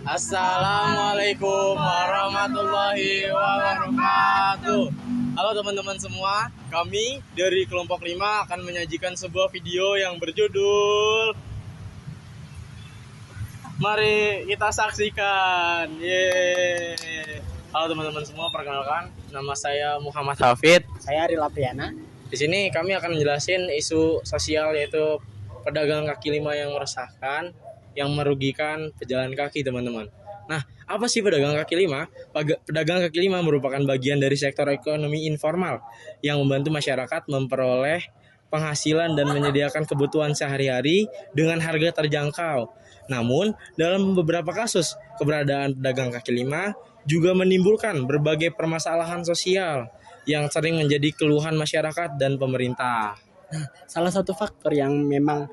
Assalamualaikum warahmatullahi wabarakatuh. Halo teman-teman semua, kami dari kelompok 5 akan menyajikan sebuah video yang berjudul Mari kita saksikan. Yeay. Halo teman-teman semua, perkenalkan nama saya Muhammad Hafid. Saya Ari Lapriana. Di sini kami akan menjelasin isu sosial yaitu pedagang kaki lima yang meresahkan, yang merugikan pejalan kaki, teman-teman. Nah, apa sih pedagang kaki lima? Pedagang kaki lima merupakan bagian dari sektor ekonomi informal yang membantu masyarakat memperoleh penghasilan dan menyediakan kebutuhan sehari-hari dengan harga terjangkau. Namun, dalam beberapa kasus, keberadaan pedagang kaki lima juga menimbulkan berbagai permasalahan sosial yang sering menjadi keluhan masyarakat dan pemerintah. Nah, salah satu faktor yang memang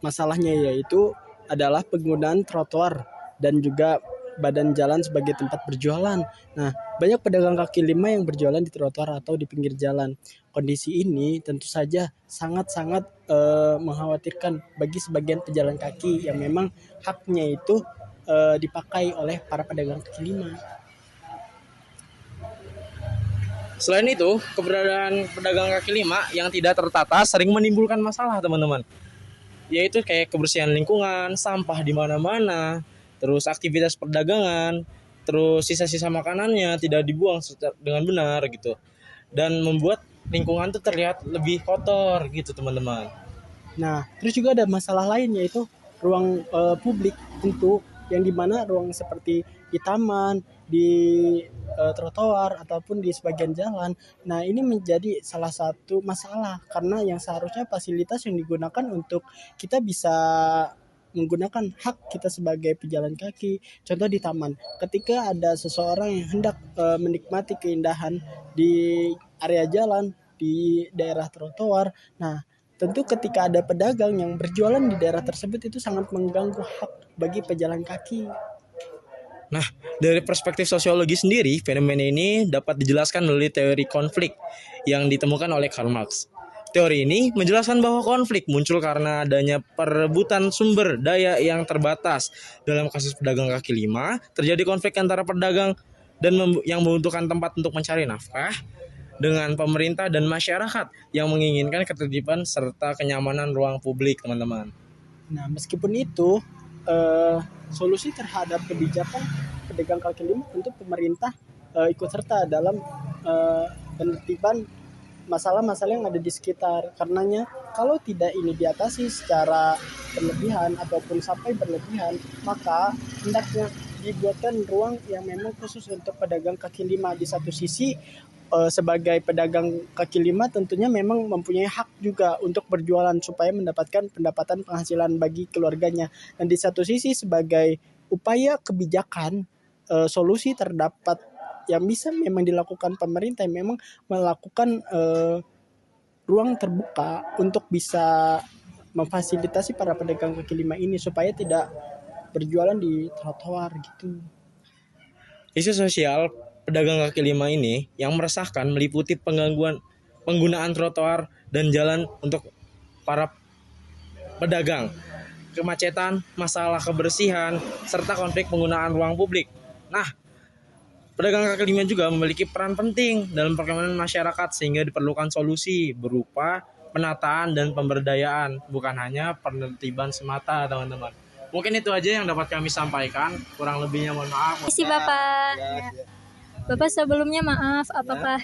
masalahnya yaitu adalah penggunaan trotoar dan juga badan jalan sebagai tempat berjualan. Nah, banyak pedagang kaki lima yang berjualan di trotoar atau di pinggir jalan. Kondisi ini tentu saja sangat-sangat mengkhawatirkan bagi sebagian pejalan kaki yang memang haknya itu dipakai oleh para pedagang kaki lima. Selain itu, keberadaan pedagang kaki lima yang tidak tertata sering menimbulkan masalah, teman-teman. Yaitu kayak kebersihan lingkungan, sampah di mana-mana, terus aktivitas perdagangan, terus sisa-sisa makanannya tidak dibuang dengan benar gitu. Dan membuat lingkungan itu terlihat lebih kotor gitu, teman-teman. Nah, terus juga ada masalah lain yaitu ruang publik tentu yang dimana ruang seperti di taman, di trotoar ataupun di sebagian jalan. Nah, ini menjadi salah satu masalah karena yang seharusnya fasilitas yang digunakan untuk kita bisa menggunakan hak kita sebagai pejalan kaki. Contoh di taman, ketika ada seseorang yang hendak menikmati keindahan di area jalan di daerah trotoar, nah tentu ketika ada pedagang yang berjualan di daerah tersebut itu sangat mengganggu hak bagi pejalan kaki. Nah, dari perspektif sosiologi sendiri, fenomena ini dapat dijelaskan melalui teori konflik yang ditemukan oleh Karl Marx. Teori ini menjelaskan bahwa konflik muncul karena adanya perebutan sumber daya yang terbatas. Dalam kasus pedagang kaki lima, terjadi konflik antara pedagang dan yang membutuhkan tempat untuk mencari nafkah dengan pemerintah dan masyarakat yang menginginkan ketertiban serta kenyamanan ruang publik, teman-teman. Nah, meskipun itu solusi terhadap kebijakan pedagang kaki lima tentu pemerintah ikut serta dalam penertiban masalah-masalah yang ada di sekitar. Karenanya kalau tidak ini diatasi secara berlebihan ataupun sampai berlebihan, maka hendaknya dibuatkan ruang yang memang khusus untuk pedagang kaki lima. Di satu sisi sebagai pedagang kaki lima tentunya memang mempunyai hak juga untuk berjualan supaya mendapatkan pendapatan penghasilan bagi keluarganya. Dan di satu sisi sebagai upaya kebijakan solusi terdapat yang bisa memang dilakukan pemerintah memang melakukan ruang terbuka untuk bisa memfasilitasi para pedagang kaki lima ini supaya tidak berjualan di trotoar gitu. Isu sosial pedagang kaki lima ini yang meresahkan meliputi penggunaan trotoar dan jalan untuk para pedagang, kemacetan, masalah kebersihan, serta konflik penggunaan ruang publik. Nah, pedagang kaki lima juga memiliki peran penting dalam perkembangan masyarakat sehingga diperlukan solusi berupa penataan dan pemberdayaan, bukan hanya penertiban semata, teman-teman. Mungkin itu aja yang dapat kami sampaikan, kurang lebihnya mohon maaf. Terima kasih Bapak. Bapak sebelumnya maaf, apakah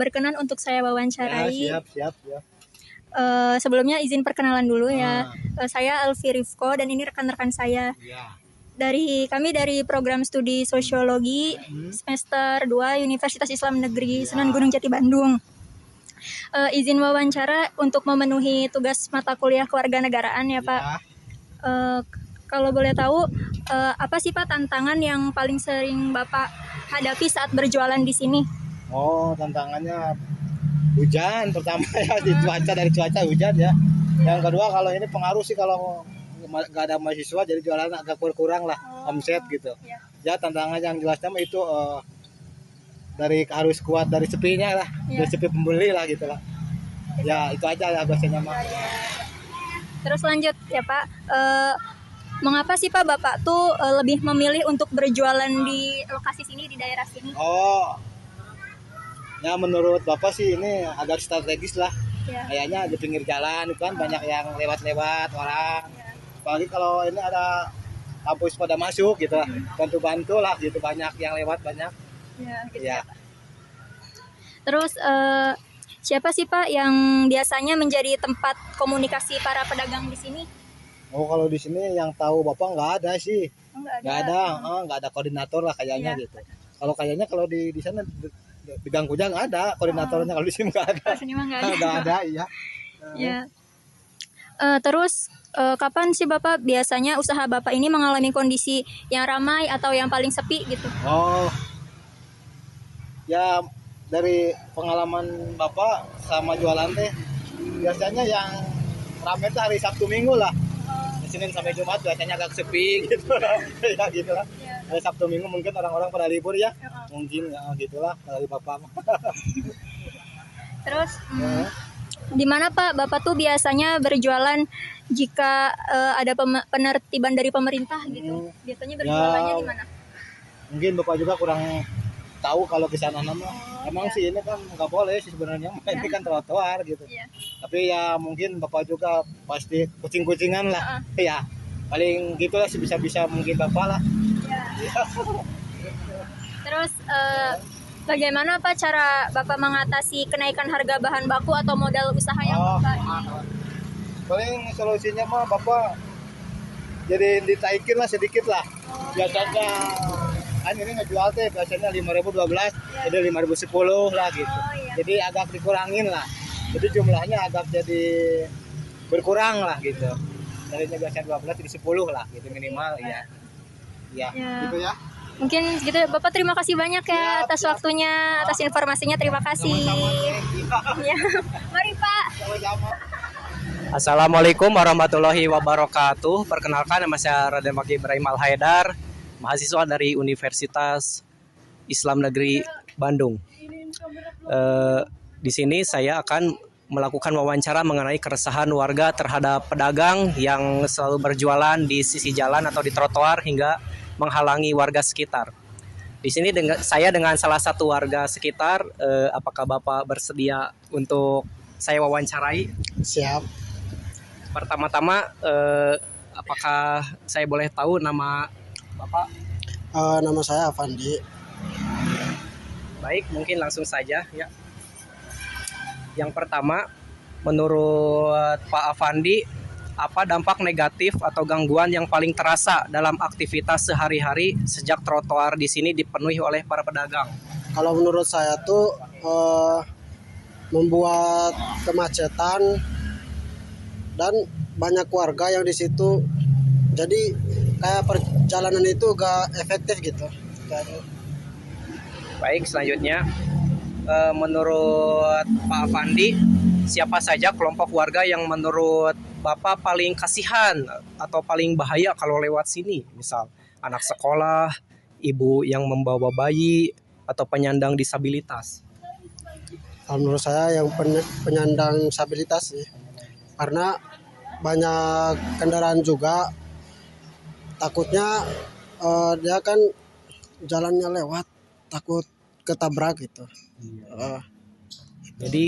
berkenan untuk saya wawancarai? Siap. Sebelumnya izin perkenalan dulu ya. Saya Elvi Rifko dan ini rekan-rekan saya. Kami dari program studi sosiologi semester 2 Universitas Islam Negeri Sunan Gunung Jati Bandung. Izin wawancara untuk memenuhi tugas mata kuliah kewarganegaraan ya Pak. Kalau boleh tahu apa sih Pak tantangan yang paling sering Bapak hadapi saat berjualan di sini? Oh, tantangannya hujan pertama ya, di cuaca hujan ya. Yang kedua kalau ini pengaruh sih kalau nggak ada mahasiswa jadi jualan agak kurang lah omset gitu. Ya tantangan yang jelasnya itu dari harus kuat dari sepinya lah, dari sepi pembeli lah gitu lah. Ya itu aja ya biasanya mah. Terus lanjut ya Pak. Mengapa sih Pak Bapak tuh lebih memilih untuk berjualan di lokasi sini, di daerah sini? Oh, ya menurut Bapak sih ini agak strategis lah. Ya. Kayaknya di pinggir jalan itu kan banyak yang lewat-lewat orang. Apalagi kalau ini ada kampus pada masuk gitu lah. Bantu-bantu lah gitu, banyak yang lewat banyak. Ya, gitu Ya. ya, Pak. Terus siapa sih Pak yang biasanya menjadi tempat komunikasi para pedagang di sini? Oh, kalau di sini yang tahu Bapak nggak ada sih. Oh, nggak Nggak ada, nggak ada koordinator lah kayaknya Iya. gitu. Kalau di sana di Gang Kujang ada koordinatornya, kalau di sini nggak ada. Di sini mah nggak ada. Nggak ada, iya. Ya. Terus kapan sih Bapak biasanya usaha Bapak ini mengalami kondisi yang ramai atau yang paling sepi gitu? Oh, ya dari pengalaman Bapak sama jualan teh, biasanya yang ramai itu hari Sabtu Minggu lah. Senin sampai Jumat biasanya agak sepi gitu lah. Ya gitu lah. Hari Sabtu Minggu mungkin orang-orang pada libur ya. Mungkin ya gitulah dari Bapak. Terus di mana Pak Bapak tuh biasanya berjualan jika ada penertiban dari pemerintah gitu? Biasanya berjualannya di mana? Mungkin Bapak juga kurang tahu kalau ke sana nama. Emang sih ini kan nggak boleh sih sebenarnya. Ini kan trotoar gitu. Iya. Tapi ya mungkin Bapak juga pasti kucing-kucingan lah. Ya paling gitulah sebisa-bisa mungkin Bapak lah. Terus bagaimana Pak cara Bapak mengatasi kenaikan harga bahan baku atau modal usaha yang Bapak ini? Paling solusinya mah Bapak jadi ditaikin lah sedikit lah. Biasanya kan ini ngejual teh biasanya 5.012 jadi 5.010 lah gitu. Iya. Jadi agak dikurangin lah. Jadi jumlahnya agak jadi berkurang lah gitu. Tadinya biasanya 12 jadi 10 lah gitu minimal ya. Ya, gitu ya. Mungkin gitu Bapak, terima kasih banyak ya atas waktunya, atas informasinya, terima kasih. Ya. Mari Pak. Assalamualaikum warahmatullahi wabarakatuh. Perkenalkan, nama saya Raden Fakih Ibrahim Al-Haidar, mahasiswa dari Universitas Islam Negeri Bandung. Di sini saya akan melakukan wawancara mengenai keresahan warga terhadap pedagang yang selalu berjualan di sisi jalan atau di trotoar hingga menghalangi warga sekitar. Di sini saya dengan salah satu warga sekitar. Apakah Bapak bersedia untuk saya wawancarai? Siap. Pertama-tama, apakah saya boleh tahu nama Bapak? Nama saya Avandi. Baik, mungkin langsung saja ya. Yang pertama, menurut Pak Avandi, apa dampak negatif atau gangguan yang paling terasa dalam aktivitas sehari-hari sejak trotoar di sini dipenuhi oleh para pedagang? Kalau menurut saya tuh membuat kemacetan dan banyak warga yang di situ, jadi kayak perjalanan itu gak efektif gitu. Baik, selanjutnya menurut Pak Avandi, siapa saja kelompok warga yang menurut Bapak paling kasihan atau paling bahaya kalau lewat sini? Misal anak sekolah, ibu yang membawa bayi, atau penyandang disabilitas. Kalau menurut saya yang penyandang disabilitas sih, karena banyak kendaraan juga, takutnya dia kan jalannya lewat, takut ketabrak gitu. Jadi